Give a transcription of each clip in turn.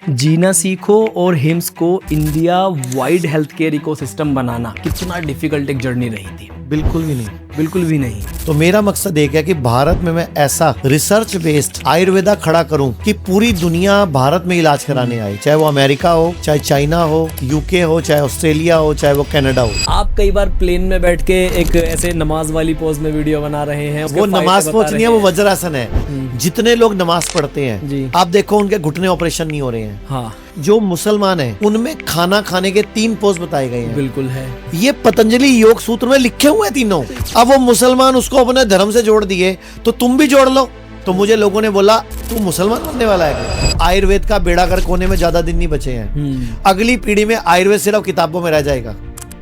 जीना सीखो और हिम्स को India wide health care ecosystem बनाना कितना डिफिकल्ट एक जर्नी रही थी। बिल्कुल भी नहीं। बिल्कुल भी नहीं। तो मेरा मकसद एक है कि भारत में मैं ऐसा रिसर्च बेस्ड आयुर्वेदा खड़ा करूं कि पूरी दुनिया भारत में इलाज कराने आए, चाहे वो अमेरिका हो, चाहे चाइना हो, यूके हो, चाहे ऑस्ट्रेलिया हो, चाहे वो कनाडा हो। आप कई बार प्लेन में बैठ के एक ऐसे नमाज वाली पोज में वीडियो बना रहे हैं, वो नमाज पोज नहीं है, वो वज्रासन है। जितने लोग नमाज पढ़ते हैं जी। आप देखो उनके घुटने ऑपरेशन नहीं हो रहे हैं। हाँ जो मुसलमान हैं उनमें खाना खाने के 3 पोज बताए गए हैं। बिल्कुल है। ये पतंजलि योग सूत्र में लिखे हुए हैं तीनों। अब वो मुसलमान उसको अपने धर्म से जोड़ दिए तो तुम भी जोड़ लो। तो मुझे लोगों ने बोला तू मुसलमान बनने वाला है। आयुर्वेद का बेड़ा गर्क होने में ज्यादा दिन नहीं बचे हैं। अगली पीढ़ी में आयुर्वेद सिर्फ किताबों में रह जाएगा।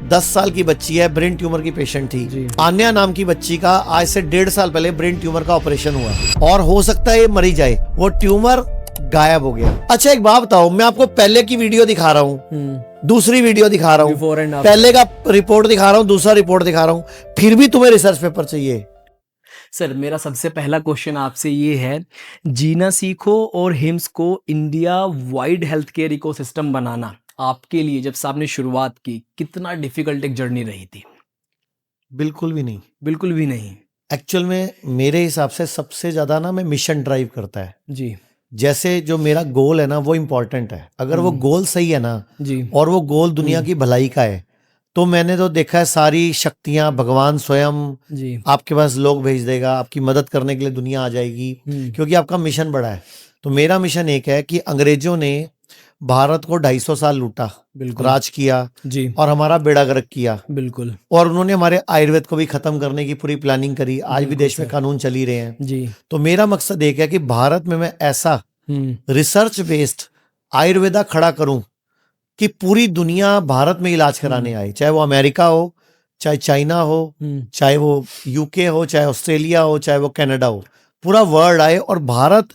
10 साल की बच्ची है, ब्रेन ट्यूमर की पेशेंट थी। आन्या नाम की बच्ची का आज से 1.5 साल पहले ब्रेन ट्यूमर का ऑपरेशन हुआ और हो सकता है ये मरी जाए। वो ट्यूमर गायब हो गया। अच्छा एक बात बताओ, मैं आपको पहले की वीडियो दिखा रहा हूँ, दूसरी वीडियो दिखा रहा हूँ, पहले का रिपोर्ट दिखा रहा हूँ, दूसरा रिपोर्ट दिखा रहा हूँ, फिर भी तुम्हें रिसर्च पेपर चाहिए। सर मेरा सबसे पहला क्वेश्चन आपसे ये है, जीना सीखो और हिम्स को India wide health care ecosystem बनाना आपके लिए जब से आपने शुरुआत की कितना डिफिकल्ट एक जर्नी रही थी? बिल्कुल भी नहीं। बिल्कुल भी नहीं। एक्चुअल में मेरे हिसाब से सबसे ज्यादा ना मैं मिशन ड्राइव करता है जी। जैसे जो मेरा गोल है ना वो इम्पोर्टेंट है। अगर वो गोल सही है ना जी। और वो गोल दुनिया की भलाई का है तो मैंने तो देखा है सारी शक्तियां भगवान स्वयं जी। आपके पास लोग भेज देगा, आपकी मदद करने के लिए दुनिया आ जाएगी क्योंकि आपका मिशन बड़ा है। तो मेरा मिशन एक है कि अंग्रेजों ने भारत को 250 साल लूटा, राज किया जी। और हमारा बेड़ा गर्क किया। बिल्कुल। और उन्होंने हमारे आयुर्वेद को भी खत्म करने की पूरी प्लानिंग करी। आज भी देश में कानून चल ही रहे हैं। जी। तो मेरा मकसद एक है कि भारत में मैं ऐसा रिसर्च बेस्ड आयुर्वेदा खड़ा करूं कि पूरी दुनिया भारत में इलाज कराने आए, चाहे वो अमेरिका हो, चाहे चाइना हो, चाहे वो यूके हो, चाहे ऑस्ट्रेलिया हो, चाहे वो कनाडा हो, पूरा वर्ल्ड आए। और भारत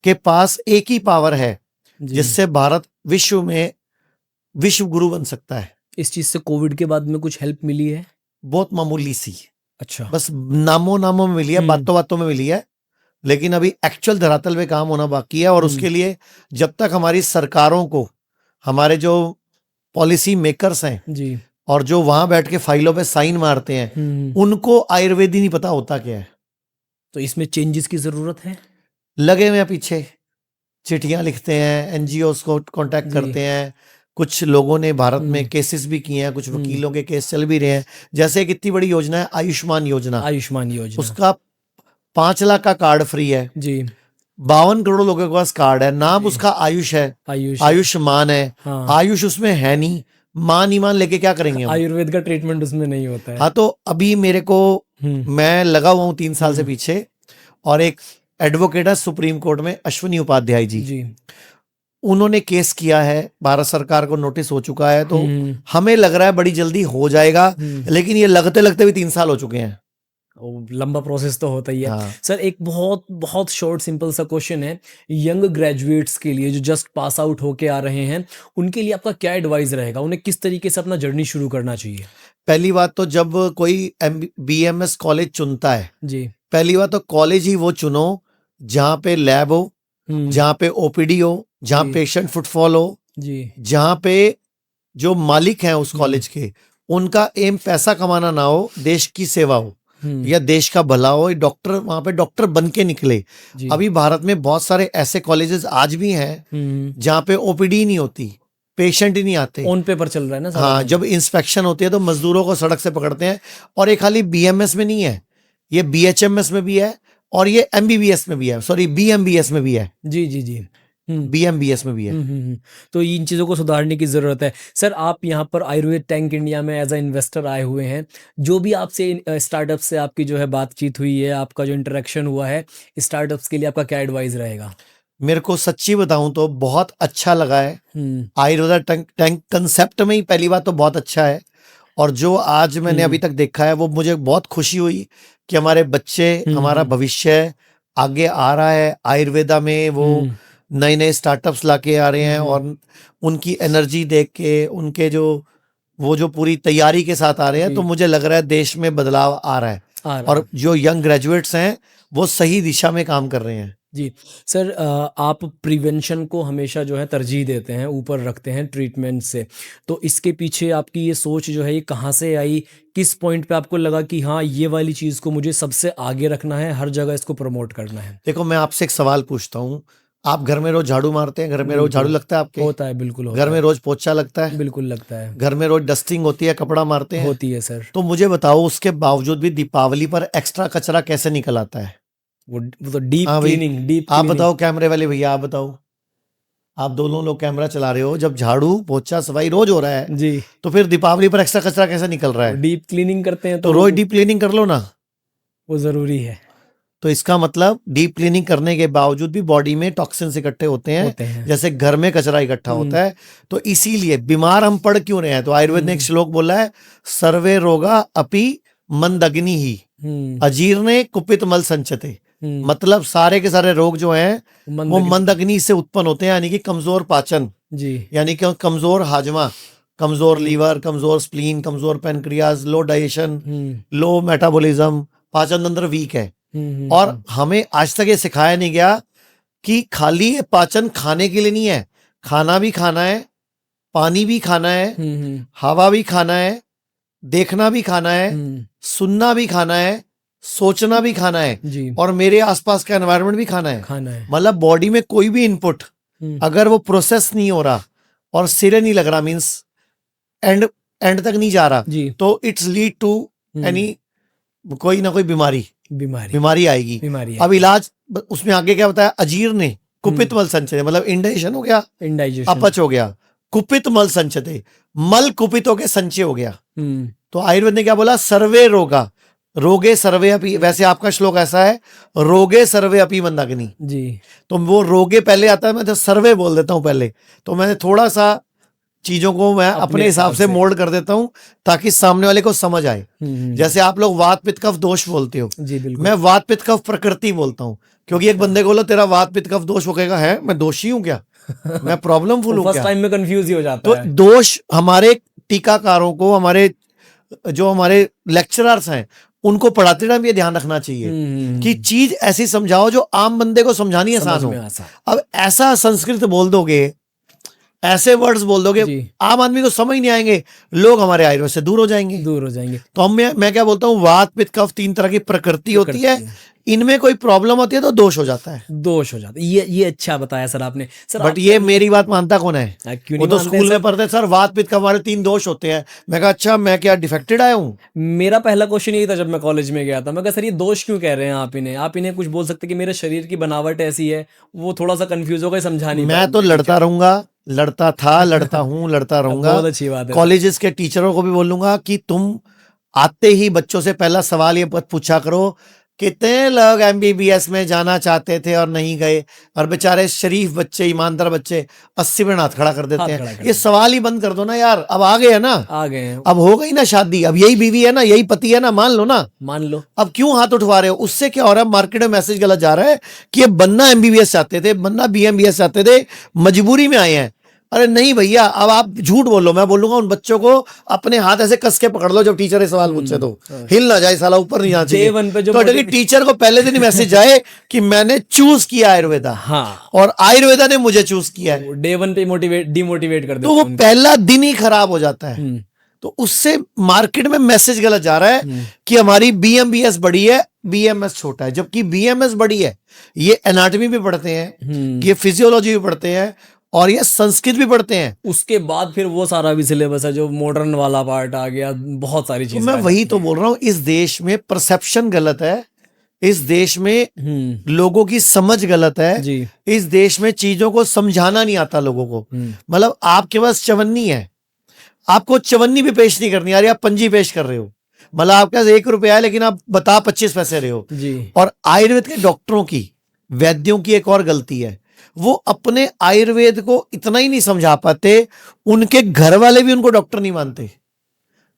के पास एक ही पावर है जिससे भारत विश्व में विश्व गुरु बन सकता है। इस चीज से कोविड के बाद में कुछ हेल्प मिली है? बहुत मामूली सी। अच्छा। बस नामों में मिली है, बातों में मिली है, लेकिन अभी एक्चुअल धरातल पे काम होना बाकी है। और उसके लिए जब तक हमारी सरकारों को, हमारे जो पॉलिसी मेकर्स हैं जी और जो वहां बैठ के फाइलों पे साइन मारते हैं उनको आयुर्वेदी नहीं पता होता क्या है। तो इसमें चेंजेस की जरूरत है। लगे हुए पीछे चिट्ठियां लिखते हैं, एनजीओस को कांटेक्ट करते हैं। कुछ लोगों ने भारत में केसेस भी किए हैं, कुछ वकीलों के केस चल भी रहे हैं। जैसे एक इतनी बड़ी योजना है आयुष्मान योजना। आयुष्मान योजना उसका 5 लाख का कार्ड फ्री है जी। 52 करोड़ लोगों के पास कार्ड है। नाम उसका आयुष है, आयुष्मान है। हाँ। आयुष उसमें है नहीं, मान लेके क्या करेंगे हम? आयुर्वेद का ट्रीटमेंट उसमें नहीं होता है। हाँ तो अभी मेरे को मैं लगा हुआ हूँ 3 साल से पीछे, और एक एडवोकेट है सुप्रीम कोर्ट में अश्विनी उपाध्याय जी, उन्होंने केस किया है, भारत सरकार को नोटिस हो चुका है। तो हमें लग रहा है बड़ी जल्दी हो जाएगा, लेकिन ये लगते लगते भी 3 साल हो चुके हैं। लंबा प्रोसेस तो होता ही है। हाँ। सर एक बहुत बहुत शॉर्ट सिंपल सा क्वेश्चन है, यंग ग्रेजुएट्स के लिए जो जस्ट पास आउट होके आ रहे हैं उनके लिए आपका क्या एडवाइस रहेगा? उन्हें किस तरीके से अपना जर्नी शुरू करना चाहिए? पहली बात तो जब कोई BMS कॉलेज चुनता है जी, पहली बात तो कॉलेज ही वो चुनो जहाँ पे लैब हो, जहाँ पे OPD हो, जहाँ पेशेंट फुटफॉल हो, जहाँ पे जो मालिक हैं उस कॉलेज के उनका एम पैसा कमाना ना हो, देश की सेवा हो या देश का भला हो। डॉक्टर वहां पे डॉक्टर बन के निकले। अभी भारत में बहुत सारे ऐसे कॉलेजेस आज भी हैं जहाँ पे OPD नहीं होती, पेशेंट ही नहीं आते, ऑन पेपर चल रहा है ना। हाँ, जब इंस्पेक्शन होती है तो मजदूरों को सड़क से पकड़ते हैं। और ये खाली BMS में नहीं है, ये BHMS में भी है और ये MBBS में भी है, सॉरी BMBS में भी है। जी जी जी BMBS में भी है। तो इन चीज़ों को सुधारने की ज़रूरत है। सर आप यहाँ पर आयुर्वेद टैंक इंडिया में एज अ इन्वेस्टर आए हुए हैं, जो भी आपसे स्टार्टअप से आपकी जो है बातचीत हुई है, आपका जो इंटरेक्शन हुआ है, स्टार्टअप्स के लिए आपका क्या एडवाइस रहेगा? मेरे को सच्ची बताऊं तो बहुत अच्छा लगा है। आयुर्वेदा टैंक कंसेप्ट में ही पहली बात तो बहुत अच्छा है, और जो आज मैंने अभी तक देखा है वो मुझे बहुत खुशी हुई कि हमारे बच्चे, हमारा भविष्य आगे आ रहा है आयुर्वेदा में। वो नए नए स्टार्टअप्स लाके आ रहे हैं और उनकी एनर्जी देख के, उनके जो पूरी तैयारी के साथ आ रहे हैं, तो मुझे लग रहा है देश में बदलाव आ रहा है। और जो यंग ग्रेजुएट्स हैं वो सही दिशा में काम कर रहे हैं। जी। सर आप प्रिवेंशन को हमेशा जो है तरजीह देते हैं, ऊपर रखते हैं ट्रीटमेंट से। तो इसके पीछे आपकी ये सोच जो है ये कहाँ से आई? किस पॉइंट पे आपको लगा कि हाँ, ये वाली चीज़ को मुझे सबसे आगे रखना है, हर जगह इसको प्रमोट करना है? देखो, मैं आपसे एक सवाल पूछता हूँ। आप घर में रोज झाड़ू मारते हैं? घर में रोज झाड़ू बिल्कुल, लगता है आपके? होता है, बिल्कुल घर होता में है। रोज पोछा लगता है? बिल्कुल लगता है। घर में रोज डस्टिंग होती है, कपड़ा मारते हैं? होती है सर। तो मुझे बताओ, उसके बावजूद भी दीपावली पर एक्स्ट्रा कचरा कैसे निकल आता है? वो तो डीप हाँ भाई, क्लीनिंग, डीप आप क्लीनिंग। बताओ कैमरे वाले भैया, आप बताओ। आप दोनों लोग कैमरा चला रहे हो, जब झाड़ू पोछा सफाई रोज हो रहा है, जी, तो फिर दीपावली पर एक्स्ट्रा कचरा कैसे निकल रहा है? डीप क्लीनिंग करते हैं तो तो रोज डीप क्लीनिंग कर लो ना। वो ज़रूरी है, तो इसका मतलब डीप क्लीनिंग करने के बावजूद भी बॉडी में टॉक्सिन्स इकट्ठे होते हैं, होते हैं। जैसे घर में कचरा इकट्ठा होता है। तो इसीलिए बीमार हम पड़ क्यों रहे हैं? तो आयुर्वेद ने एक श्लोक बोला है, सर्वे रोगा अपि मंदग्नि ही हुँ, अजीर्णे कुपित मल संचते। हुँ। मतलब सारे के सारे रोग जो हैं वो मंदग्नि। मंद अग्नि से उत्पन्न होते हैं, यानी कि कमजोर पाचन, जी। यानी कि कमजोर हाजमा, कमजोर लीवर, कमजोर स्प्लीन, कमजोर पेनक्रियाज, लो डाइजेशन, हुँ, लो मेटाबॉलिज्म, पाचन तंत्र वीक है। हुँ, और हमें आज तक ये सिखाया नहीं गया कि खाली ये पाचन खाने के लिए नहीं है, खाना भी खाना है, पानी भी खाना है, हुँ, हवा भी खाना है, देखना भी खाना है, हुँ, सुनना भी खाना है, सोचना भी खाना है, जी, और मेरे आसपास का एनवायरनमेंट भी खाना है। खाना है। मतलब बॉडी में कोई भी इनपुट हुँ, अगर वो प्रोसेस नहीं हो रहा और सिरे नहीं लग रहा, मीन्स एंड एंड तक नहीं जा रहा, जी, तो इट्स लीड टू एनी कोई ना कोई बीमारी बीमारी, बीमारी आएगी। बीमारी अब है। इलाज उसमें आगे क्या बताया? अजीर्ण कुपित मल संचय, मतलब इंडाइजेशन हो गया, इंडाइजेशन। अपच हो गया, कुपित मल संचते, मल कुपित होके संचय हो गया। हुँ, तो आयुर्वेद ने क्या बोला? सर्वे रोगा रोगे सर्वे अपी। वैसे आपका श्लोक ऐसा है, रोगे सर्वे अपी मंदाग्नि। जी, तो वो रोगे पहले आता है, मैं तो सर्वे बोल देता हूं पहले। तो मैंने थोड़ा सा चीजों को मैं अपने हिसाब से मोल्ड कर देता हूं ताकि सामने वाले को समझ आए। जैसे आप लोग वात पित्त कफ दोष बोलते हो, जी, बिल्कुल। मैं वात पित्त कफ प्रकृति बोलता हूं। क्योंकि एक बंदे को बोलो तेरा वात पित्त कफ दोष हो गएगा, है मैं दोषी हूं क्या? मैं प्रॉब्लम फुल वो हूं फर्स्ट क्या? टाइम में कंफ्यूज ही हो जाता तो है। दोष हमारे टीकाकारों को, हमारे जो हमारे लेक्चरर्स हैं, उनको पढ़ाते टाइम ये ध्यान रखना चाहिए कि चीज ऐसी समझाओ जो आम बंदे को समझानी आसान समझ हो। में आसान। अब ऐसा संस्कृत बोल दोगे, ऐसे वर्ड्स बोल दोगे, जी, आम आदमी को समझ नहीं आएंगे, लोग हमारे आयुर्वेद से दूर हो जाएंगे। दूर हो जाएँगे। तो मैं क्या बोलता हूँ, वात पित्त कफ 3 तरह की प्रकृति होती है, प्रकृति इनमें कोई प्रॉब्लम होती है तो दोष हो जाता है। दोष हो जाता है। ये अच्छा बताया सर आपने। सर बट ये मेरी बात मानता कौन है? क्यों वो नहीं तो मानते स्कूल सर? में पढ़ते सर, वात पित्त कफ हमारे 3 दोष होते हैं। मैं कहा अच्छा, मैं क्या डिफेक्टेड आया हूँ? मेरा पहला क्वेश्चन यही था जब मैं कॉलेज में गया था। मैं कहा सर ये दोष क्यों कह रहे हैं आप इन्हें? आप इन्हें कुछ बोल सकते कि मेरे शरीर की बनावट ऐसी है। वो थोड़ा सा कंफ्यूज हो गए, समझा नहीं मैं तो लड़ता रहूंगा, लड़ता था, लड़ता हूँ, लड़ता रहूंगा। बहुत अच्छी बात है। कॉलेजेस के टीचरों को भी बोलूंगा कि तुम आते ही बच्चों से पहला सवाल ये पूछा करो, कितने लोग एमबीबीएस में जाना चाहते थे और नहीं गए? और बेचारे शरीफ बच्चे, ईमानदार बच्चे 80 में हाथ खड़ा कर देते हाथ हैं। खड़ा कर ये सवाल ही बंद कर दो ना यार। अब आ गए है ना, आ गए हैं, अब हो गई ना शादी, अब यही बीवी है ना, यही पति है ना, मान लो ना। मान लो। अब क्यों हाथ उठवा रहे हो? उससे क्या हो रहा है? मार्केट में मैसेज गलत जा रहा है कि ये बनना एमबीबीएस चाहते थे, बनना बीएमबीएस चाहते थे, मजबूरी में आए हैं। अरे नहीं भैया, अब आप झूठ बोलो। मैं बोलूंगा उन बच्चों को अपने हाथ ऐसे कस के पकड़ लो जब टीचर ये सवाल पूछे, तो हिल ना जाए साला, ऊपर नहीं जाना Day one पे जो चाहिए। तो टीचर को पहले दिन मैसेज आए कि मैंने चूज किया आयुर्वेदा, हाँ, और आयुर्वेदा ने मुझे चूज किया है, डे वन पे डिमोटिवेट कर तो वो देते हैं पहला दिन ही खराब हो जाता है। उनको। तो उससे मार्केट में मैसेज गलत जा रहा है कि हमारी बीएमबीएस बड़ी है, बीएमएस छोटा है, जबकि बीएमएस बड़ी है। ये एनाटॉमी भी पढ़ते हैं, ये फिजियोलॉजी भी पढ़ते हैं, और ये संस्कृत भी पढ़ते हैं। उसके बाद फिर वो सारा भी सिलेबस है जो मॉडर्न वाला पार्ट आ गया, बहुत सारी तो चीजें मैं आ वही जाती तो बोल रहा हूँ, इस देश में परसेप्शन गलत है, इस देश में हैं। लोगों की समझ गलत है, जी। इस देश में चीजों को समझाना नहीं आता लोगों को। मतलब आपके पास चवन्नी है, आपको चवन्नी भी पेश नहीं करनी आ रही, आप पंजी पेश कर रहे हो। मतलब आपके पास 1 रुपया है लेकिन आप बता 25 पैसे रहे हो। जी। और आयुर्वेद के डॉक्टरों की, वैद्यों की एक और गलती है, वो अपने आयुर्वेद को इतना ही नहीं समझा पाते, उनके घर वाले भी उनको डॉक्टर नहीं मानते।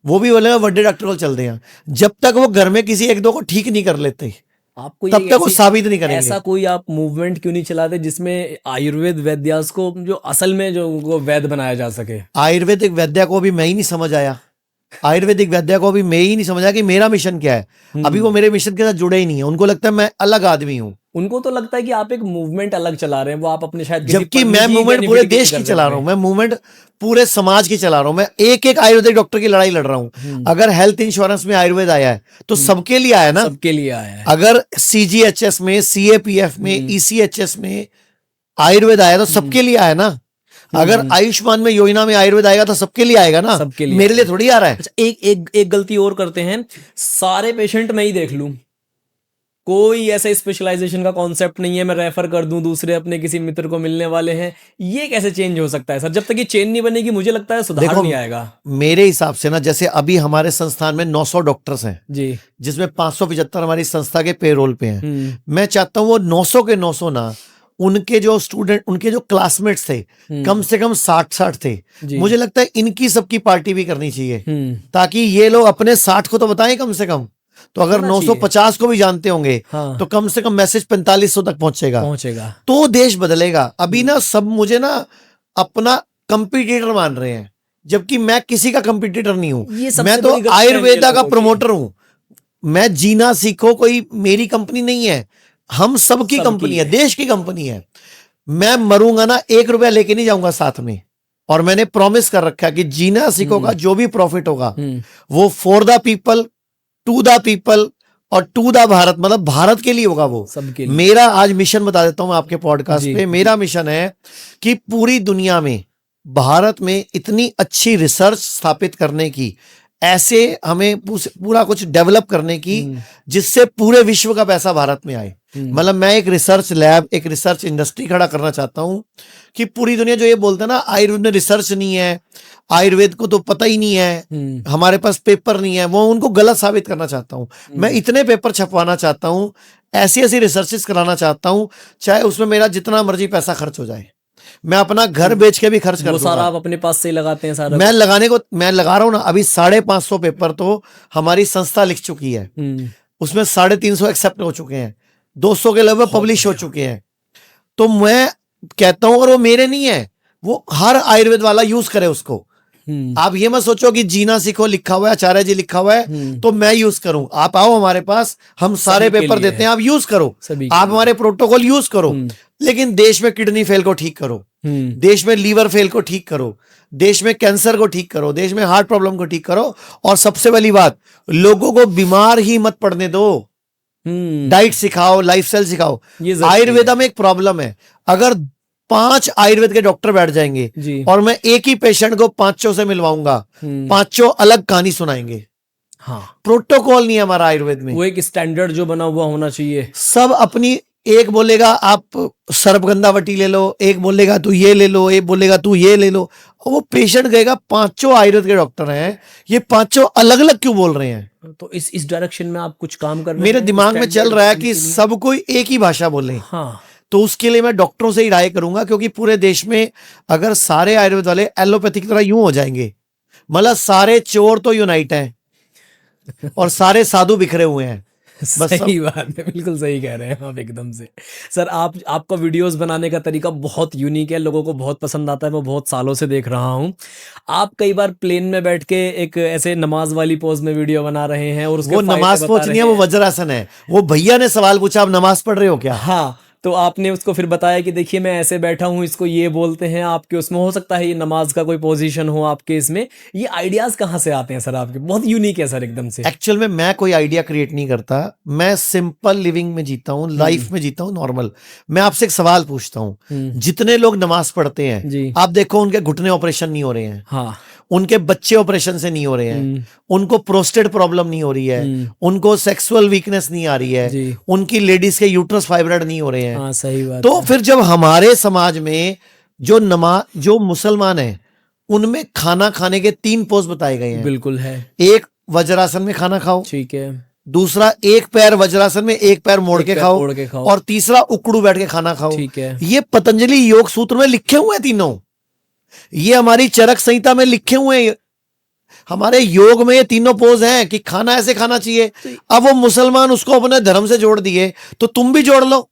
वो भी बोले बड़े डॉक्टर को चल दें, जब तक वो घर में किसी 1-2 को ठीक नहीं कर लेते आपको तब तक वो साबित नहीं करेंगे। ऐसा कोई आप मूवमेंट क्यों नहीं चलाते जिसमें आयुर्वेद वैद्यास को जो असल में जो वो वैद्य बनाया जा सके? आयुर्वेदिक वैद्य को भी मैं ही नहीं समझ आया, आयुर्वेदिक वैद्य को भी मैं ही नहीं समझा कि मेरा मिशन क्या है। अभी वो मेरे मिशन के साथ जुड़े ही नहीं है, उनको लगता है मैं अलग आदमी हूं। उनको तो लगता है कि आप एक मूवमेंट अलग चला रहे हैं, वो आप अपने शायद किसी जबकि पंडित मैं जी मूवमेंट benefit पूरे के लिए देश कर की देते चला रहा हूं, हैं। मैं मूवमेंट पूरे समाज की चला रहा हूं, मैं एक एक आयुर्वेदिक डॉक्टर की लड़ाई लड़ रहा हूं। अगर हेल्थ इंश्योरेंस में आयुर्वेद आया है तो सबके लिए आया ना। सबके लिए आया है। अगर सीजीएचएस में, सीएपीएफ में, ईसीएचएस में आयुर्वेद आया तो सबके लिए आया ना। अगर आयुष्मान में, योजना में आयुर्वेद आएगा तो सबके लिए आएगा ना, सबके लिए मेरे लिए थोड़ी आ रहा है। अच्छा, एक गलती और करते हैं, सारे पेशेंट मैं ही देख लूं, कोई ऐसा स्पेशलाइजेशन का कॉन्सेप्ट नहीं है, मैं रेफर कर दूं, दूसरे अपने किसी मित्र को मिलने वाले हैं। ये कैसे चेंज हो सकता है सर? जब तक ये चेन नहीं बनेगी मुझे लगता है सुधार देखो, नहीं आएगा। मेरे हिसाब से ना, जैसे अभी हमारे संस्थान में 900 डॉक्टर्स हैं, जी। जिसमें 575 हमारी संस्था के पेरोल पे हैं। हम्म। मैं चाहता हूं वो 900 के 900 ना, उनके जो स्टूडेंट, उनके जो क्लासमेट्स थे, कम से कम 60-60 थे। जी। मुझे लगता है इनकी सबकी पार्टी भी करनी चाहिए, हम्म। ताकि ये लोग अपने 60 को तो बताएं कम से कम। तो अगर होना 950 को भी जानते होंगे हाँ। तो कम से कम मैसेज 4500 तक पहुंचेगा, पहुंचेगा। तो देश बदलेगा। अभी ना सब मुझे ना अपना कंपटीटर मान रहे हैं, जबकि मैं किसी का कंपटीटर नहीं ये हूं। सबसे मैं तो बड़ी गलतफहमी है आयुर्वेदा का लोगों की। प्रमोटर हूं। मैं जीना सीखो कोई मेरी कंपनी नहीं है, हम सबकी सबकी कंपनी है, है। देश की कंपनी है। मैं मरूंगा ना, 1 रुपया लेके नहीं जाऊंगा साथ में। और मैंने प्रॉमिस कर रखा है कि जीना सीखो का जो भी प्रॉफिट होगा वो for the people, to the people और टू द भारत, मतलब भारत के लिए होगा वो सबके लिए। मेरा आज मिशन बता देता हूं मैं आपके पॉडकास्ट जी। पे। मेरा मिशन है कि पूरी दुनिया में, भारत में इतनी अच्छी रिसर्च स्थापित करने की, ऐसे हमें पूरा कुछ डेवलप करने की जिससे पूरे विश्व का पैसा भारत में आए। मतलब मैं एक रिसर्च लैब, एक रिसर्च इंडस्ट्री खड़ा करना चाहता हूं कि पूरी दुनिया जो ये बोलते हैं ना आयुर्वेद में रिसर्च नहीं है, आयुर्वेद को तो पता ही नहीं है, हमारे पास पेपर नहीं है, वो उनको गलत साबित करना चाहता हूं। मैं इतने पेपर छपवाना चाहता हूं, ऐसी ऐसी रिसर्चेस कराना चाहता हूं, चाहे उसमें मेरा जितना मर्जी पैसा खर्च हो जाए। मैं अपना घर बेच के भी खर्च कर वो सारा दूंगा। आप अपने पास से ही लगाते हैं सारा? मैं लगा रहा हूं ना। अभी 550 पेपर तो हमारी संस्था लिख चुकी है, उसमें 350 एक्सेप्ट हो चुके हैं, 200 के लगभग पब्लिश हो चुके हैं। तो मैं कहता हूं, और वो मेरे नहीं है, वो हर आयुर्वेद वाला यूज करे उसको। आप ये मत सोचो कि जीना सीखो लिखा हुआ है, आचार्य जी लिखा हुआ है तो मैं यूज करूं। आप आओ हमारे पास, हम सारे पेपर देते हैं, आप यूज करो, आप हमारे प्रोटोकॉल यूज करो। लेकिन देश में किडनी फेल को ठीक करो, देश में लीवर फेल को ठीक करो, देश में कैंसर को ठीक करो, देश में हार्ट प्रॉब्लम को ठीक करो। और सबसे बड़ी बात, लोगों को बीमार ही मत पड़ने दो। डाइट सिखाओ, लाइफस्टाइल सिखाओ। आयुर्वेदा में एक प्रॉब्लम है, अगर 5 आयुर्वेद के डॉक्टर बैठ जाएंगे और मैं एक ही पेशेंट को 5 से मिलवाऊंगा, 5 अलग कहानी सुनाएंगे। हाँ, प्रोटोकॉल नहीं है हमारा आयुर्वेद में। वो एक स्टैंडर्ड जो बना हुआ होना चाहिए। सब अपनी, एक बोलेगा आप सर्पगंधावटी ले लो, एक बोलेगा तू ये ले लो, एक बोलेगा तू ये ले लो। और वो पेशेंट कहेगा 5 आयुर्वेद के डॉक्टर हैं, ये 5 अलग अलग क्यों बोल रहे हैं? तो इस डायरेक्शन में आप कुछ काम कर रहे हैं? मेरे दिमाग में चल रहा है कि सब कोई एक ही भाषा बोले। हाँ। तो उसके लिए मैं डॉक्टरों से ही राय करूंगा, क्योंकि पूरे देश में अगर सारे आयुर्वेद वाले एलोपैथी की तरह यूं हो जाएंगे, मतलब सारे चोर तो यूनाइट हैं और सारे साधु बिखरे हुए हैं। सही बात है, बिल्कुल सही कह रहे हैं आप एकदम से। सर आपका वीडियोस बनाने का तरीका बहुत यूनिक है, लोगों को बहुत पसंद आता है, मैं बहुत सालों से देख रहा हूँ। आप कई बार प्लेन में बैठ के एक ऐसे नमाज वाली पोज में वीडियो बना रहे हैं, और उसके वो नमाज पोज नहीं है, वो वज्रासन है। वो भैया ने सवाल पूछा, आप नमाज पढ़ रहे हो क्या? हाँ, तो आपने उसको फिर बताया कि देखिए मैं ऐसे बैठा हूँ, इसको ये बोलते हैं। आपके उसमें हो सकता है ये नमाज का कोई पोजीशन हो आपके इसमें। ये आइडियाज कहाँ से आते हैं सर आपके? बहुत यूनिक है सर एकदम से। एक्चुअल में मैं कोई आइडिया क्रिएट नहीं करता, मैं सिंपल लिविंग में जीता हूँ, लाइफ में जीता हूँ नॉर्मल। मैं आपसे एक सवाल पूछता हूँ, जितने लोग नमाज पढ़ते हैं आप देखो उनके घुटने ऑपरेशन नहीं हो रहे हैं, हाँ, उनके बच्चे ऑपरेशन से नहीं हो रहे हैं, उनको प्रोस्टेट प्रॉब्लम नहीं हो रही है, उनको सेक्सुअल वीकनेस नहीं आ रही है, उनकी लेडीज के यूट्रस फाइब्रॉइड नहीं हो रहे हैं। हाँ, सही बात तो फिर जब हमारे समाज में जो मुसलमान है, उनमें खाना खाने के 3 पोज बताए गए हैं। बिल्कुल है। एक वज्रासन में खाना खाओ, ठीक है। दूसरा एक पैर वज्रासन में, एक पैर मोड़ के खाओ, और तीसरा उकड़ू बैठ के खाना खाओ। ठीक है। ये पतंजलि योग सूत्र में लिखे हुए हैं तीनों, ये हमारी चरक संहिता में लिखे हुए हैं। हमारे योग में ये तीनों पोज हैं कि खाना ऐसे खाना चाहिए। अब वो मुसलमान उसको अपने धर्म से जोड़ दिए, तो तुम भी जोड़ लो।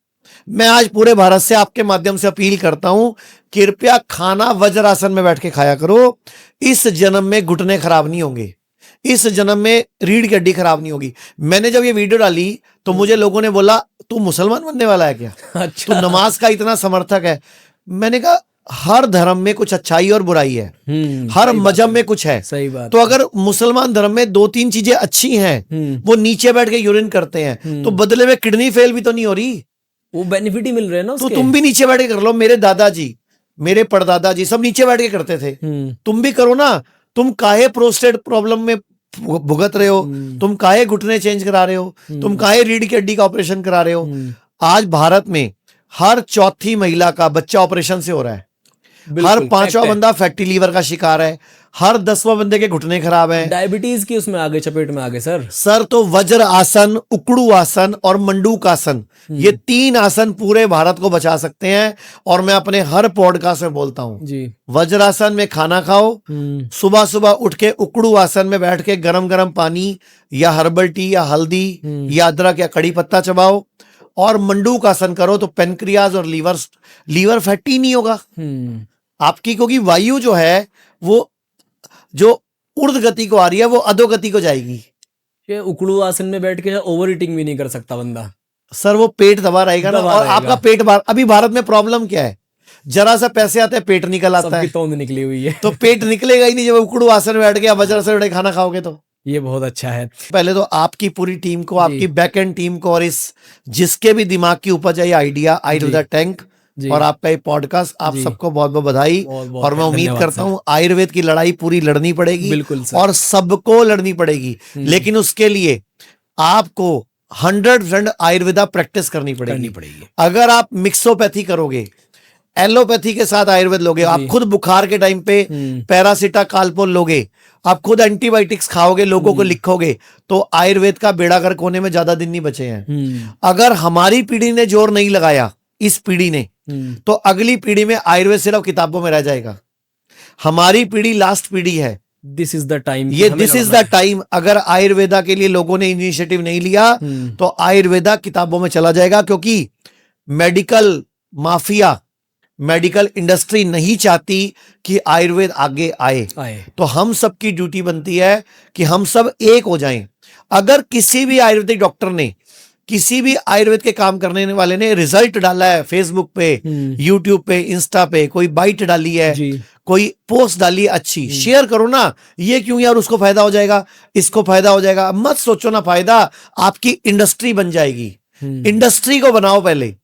मैं आज पूरे भारत से आपके माध्यम से अपील करता हूं, कृपया खाना वज्रासन में बैठ के खाया करो। इस जन्म में घुटने खराब नहीं होंगे, इस जन्म में रीढ़ की हड्डी खराब नहीं होगी। मैंने जब ये वीडियो डाली तो मुझे लोगों ने बोला तू मुसलमान बनने वाला है क्या? अच्छा। तू नमाज का इतना समर्थक है। मैंने कहा हर धर्म में कुछ अच्छाई और बुराई है, हर सही बात मजहब है। में कुछ है। सही बात तो अगर मुसलमान धर्म में 2-3 चीजें अच्छी हैं, वो नीचे बैठ के यूरिन करते हैं, तो बदले में किडनी फेल भी तो नहीं हो रही, वो बेनिफिट ही मिल रहे हैं ना तो उसके। तुम भी नीचे बैठ के कर लो। मेरे दादाजी, मेरे परदादाजी सब नीचे बैठ के करते थे, तुम भी करो ना। तुम काहे प्रोस्टेट प्रॉब्लम में भुगत रहे हो, तुम काहे घुटने चेंज करा रहे हो, तुम काहे रीढ़ की हड्डी का ऑपरेशन करा रहे हो। आज भारत में हर चौथी महिला का बच्चा ऑपरेशन से हो रहा है, हर पांचवा बंदा फैटी लीवर का शिकार है, हर 10वां बंदे के घुटने खराब हैं। डायबिटीज की उसमें आगे चपेट में आगे सर तो वज्र आसन, उकड़ू आसन और मंडूक आसन, ये 3 आसन पूरे भारत को बचा सकते हैं। और मैं अपने हर पॉडकास्ट में बोलता हूं जी। वज्रासन में खाना खाओ, सुबह सुबह उठ के उकड़ू आसन में बैठ के गरम गरम पानी या हर्बल टी या हल्दी या अदरक या कड़ी पत्ता चबाओ, और मंडूक आसन करो तो पेनक्रियाज और लीवर फैटी नहीं होगा आपकी, क्योंकि वायु जो है वो जो ऊर्ध गति को आ रही है वो अधोगति को जाएगी। ये उकड़ू आसन में बैठ के ओवर ईटिंग भी नहीं कर सकता बंदा। सर वो पेट दबा रहेगा ना, और आपका पेट अभी भारत में प्रॉब्लम क्या है, जरा सा पैसे आते हैं पेट निकल आता है, तोंद निकली हुई है। तो पेट निकलेगा ही नहीं जब उकड़ू आसन में बैठ के वज्रासन में बैठ के खाना खाओगे तो। ये बहुत अच्छा है। पहले तो आपकी पूरी टीम को, आपकी बैक एंड टीम को, और इस जिसके भी दिमाग की उपज है ये आइडिया आयुर्वेदा टैंक और आपका ये पॉडकास्ट, आप सबको बहुत बहुत बधाई। और मैं उम्मीद करता हूँ आयुर्वेद की लड़ाई पूरी लड़नी पड़ेगी, बिल्कुल सर। और सबको लड़नी पड़ेगी, लेकिन उसके लिए आपको 100% आयुर्वेदा प्रैक्टिस करनी पड़ेगी। अगर आप मिक्सोपैथी करोगे, एलोपैथी के साथ आयुर्वेद लोगे, आप खुद बुखार के टाइम पे पैरासिटा कालपोल लोगे, आप खुद एंटीबायोटिक्स खाओगे, लोगों को लिखोगे, तो आयुर्वेद का बेड़ा गर्क होने में ज्यादा दिन नहीं बचे हैं। अगर हमारी पीढ़ी ने जोर नहीं लगाया, इस पीढ़ी ने, तो अगली पीढ़ी में आयुर्वेद सिर्फ किताबों में रह जाएगा। हमारी पीढ़ी लास्ट पीढ़ी है। दिस इज द टाइम, ये दिस इज द टाइम। अगर आयुर्वेदा के लिए लोगों ने इनिशिएटिव नहीं लिया तो आयुर्वेदा किताबों में चला जाएगा, क्योंकि मेडिकल माफिया, मेडिकल इंडस्ट्री नहीं चाहती कि आयुर्वेद आगे आए। तो हम सबकी ड्यूटी बनती है कि हम सब एक हो जाएं। अगर किसी भी आयुर्वेदिक डॉक्टर ने, किसी भी आयुर्वेद के काम करने वाले ने रिजल्ट डाला है फेसबुक पे, यूट्यूब पे, इंस्टा पे, कोई बाइट डाली है, कोई पोस्ट डाली है अच्छी, शेयर करो ना। ये क्यों यार, उसको फायदा हो जाएगा, इसको फायदा हो जाएगा, मत सोचो ना फायदा, आपकी इंडस्ट्री बन जाएगी। इंडस्ट्री को बनाओ पहले,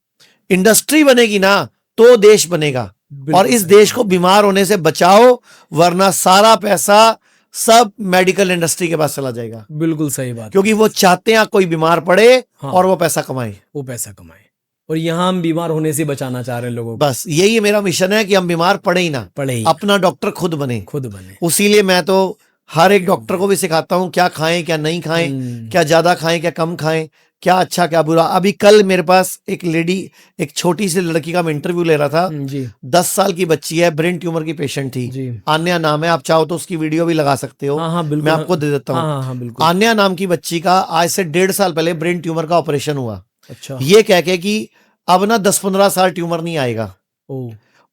इंडस्ट्री बनेगी ना तो देश बनेगा, और इस देश को बीमार होने से बचाओ, वरना सारा पैसा सब मेडिकल इंडस्ट्री के पास चला जाएगा। बिल्कुल सही बात, क्योंकि वो चाहते हैं कोई बीमार पड़े और वो पैसा कमाए, और यहाँ हम बीमार होने से बचाना चाह रहे हैं लोगों को। बस यही मेरा मिशन है कि हम बीमार पड़े ही ना, अपना डॉक्टर खुद बने। उसीलिए मैं तो हर एक डॉक्टर को भी सिखाता हूँ क्या खाएं क्या नहीं खाएं, क्या ज्यादा खाएं क्या कम खाएं, क्या अच्छा क्या बुरा। अभी कल मेरे पास एक लेडी, एक छोटी सी लड़की का मैं इंटरव्यू ले रहा था, 10 साल की बच्ची है, ब्रेन ट्यूमर की पेशेंट थी, आन्या नाम है, आप चाहो तो उसकी वीडियो भी लगा सकते हो, मैं आपको दे देता हूँ। आन्या नाम की बच्ची का आज से 1.5 साल पहले ब्रेन ट्यूमर का ऑपरेशन हुआ। अच्छा। ये कह के कि अब ना 10-15 साल ट्यूमर नहीं आएगा।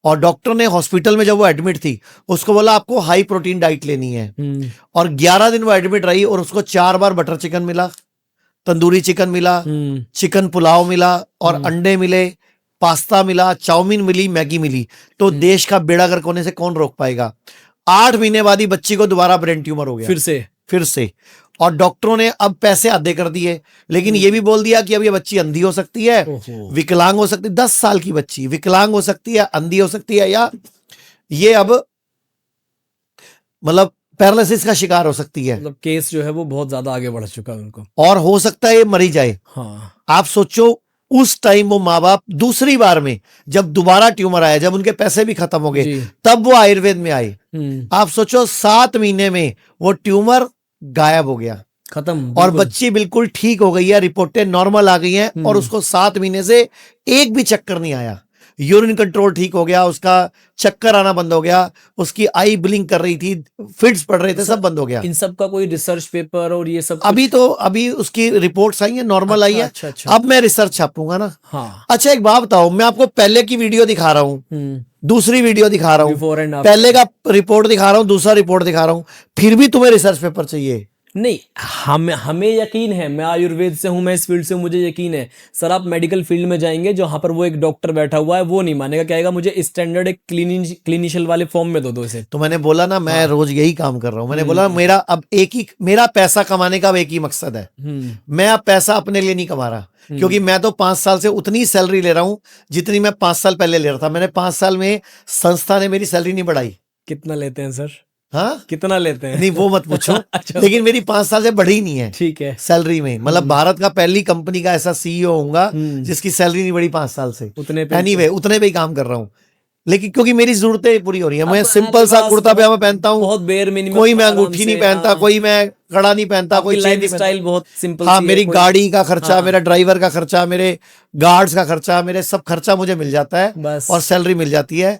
और डॉक्टर ने हॉस्पिटल में जब वो एडमिट थी उसको बोला आपको हाई प्रोटीन डाइट लेनी है, और 11 दिन वो एडमिट रही और उसको 4 बार बटर चिकन मिला, तंदूरी चिकन मिला, चिकन पुलाव मिला, और अंडे मिले, पास्ता मिला, चाउमीन मिली, मैगी मिली। तो देश का बेड़ा गर्क होने से कौन रोक पाएगा। 8 महीने बाद ही बच्ची को दोबारा ब्रेन ट्यूमर हो गया, फिर से। और डॉक्टरों ने अब पैसे आधे कर दिए, लेकिन ये भी बोल दिया कि अब ये बच्ची अंधी हो सकती है, विकलांग हो सकती है। 10 साल की बच्ची विकलांग हो सकती है, अंधी हो सकती है, या ये अब मतलब पैरालिसिस का शिकार हो सकती है। मतलब केस जो है वो बहुत ज्यादा आगे बढ़ चुका है उनको, और हो सकता है ये मरी जाए। आप सोचो उस टाइम वो माँ बाप दूसरी बार में जब दोबारा ट्यूमर आया, जब उनके पैसे भी खत्म हो गए, तब वो आयुर्वेद में आए। आप सोचो 7 महीने में वो ट्यूमर गायब हो गया, खत्म, और बच्ची बिल्कुल ठीक हो गई है, रिपोर्टें नॉर्मल आ गई हैं, और उसको 7 महीने से एक भी चक्कर नहीं आया। यूरिन कंट्रोल ठीक हो गया, उसका चक्कर आना बंद हो गया, उसकी आई ब्लिंक कर रही थी, फिट्स पड़ रहे थे, सब बंद हो गया। इन सब का कोई रिसर्च पेपर और ये सब अभी उसकी रिपोर्ट्स आई है, नॉर्मल आई है। अच्छा। अब मैं रिसर्च छापूंगा ना। अच्छा एक बात बताओ, मैं आपको पहले की वीडियो दिखा रहा हूँ, दूसरी वीडियो दिखा रहा हूँ, पहले का रिपोर्ट दिखा रहा हूँ, दूसरा रिपोर्ट दिखा रहा हूँ, फिर भी तुम्हें रिसर्च पेपर चाहिए। नहीं, हमें यकीन है, मैं आयुर्वेद से हूँ, मैं इस फील्ड से हूँ, मुझे यकीन है। सर आप मेडिकल फील्ड में जाएंगे जहाँ पर वो एक डॉक्टर बैठा हुआ है, वो नहीं मानेगा, कहेगा मुझे स्टैंडर्ड एक क्लिनिशियल वाले फॉर्म में दो इसे। तो मैंने बोला ना, मैं रोज यही काम कर रहा हूँ। मैंने बोला मेरा अब मेरा पैसा कमाने का अब एक ही मकसद है। मैं अब पैसा अपने लिए नहीं कमा रहा, क्योंकि मैं तो 5 साल से उतनी सैलरी ले रहा हूँ जितनी मैं 5 साल पहले ले रहा था। मैंने 5 साल में संस्था ने मेरी सैलरी नहीं बढ़ाई। कितना लेते हैं सर? हाँ, कितना लेते हैं? नहीं वो मत पूछो। अच्छा। लेकिन मेरी 5 साल से बढ़ी नहीं है ठीक है। सैलरी में। मतलब भारत का पहली कंपनी का ऐसा सीईओ होऊंगा जिसकी सैलरी नहीं बढ़ी 5 साल से। उतने पे एनीवे उतने पे ही काम कर रहा हूँ, लेकिन क्योंकि मेरी जरूरतें पूरी हो रही है। मैं अब सिंपल सा लिबास कुर्ता पजामा पहनता हूँ, बहुत बेयर मिनिमम, कोई मैं आराम अंगूठी नहीं से, पहनता, हाँ। कोई मैं कड़ा नहीं पहनता, कोई आपकी चेन नहीं लाइफ स्टाइल पहनता। बहुत सिंपल हाँ, सी है, मेरी कोई- गाड़ी का खर्चा, हाँ। मेरा ड्राइवर का खर्चा, मेरे गार्ड्स का खर्चा, मेरे सब खर्चा मुझे मिल जाता है बस। और सैलरी मिल जाती है,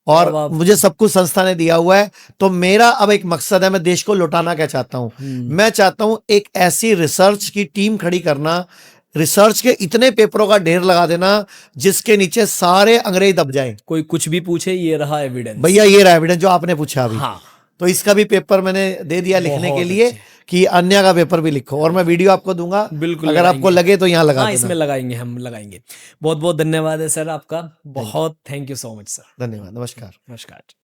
अब और आप- मुझे सब कुछ संस्था ने दिया हुआ है। तो मेरा अब एक मकसद है, मैं देश को लौटाना क्या चाहता हूँ। मैं चाहता हूँ एक ऐसी रिसर्च की टीम खड़ी करना, रिसर्च के इतने पेपरों का ढेर लगा देना जिसके नीचे सारे अंग्रेज दब जाएं। कोई कुछ भी पूछे, ये रहा एविडेंस। भैया ये रहा एविडेंस जो आपने पूछा अभी। हाँ। तो इसका भी पेपर मैंने दे दिया लिखने के बहुत लिए अच्छे। कि अन्य का पेपर भी लिखो, और मैं वीडियो आपको दूंगा। बिल्कुल अगर आपको लगाएंगे। लगे तो यहाँ लगा हाँ, देना। इसमें लगाएंगे, हम लगाएंगे। बहुत बहुत धन्यवाद है सर आपका, बहुत thank you so much sir. धन्यवाद, नमस्कार। नमस्कार।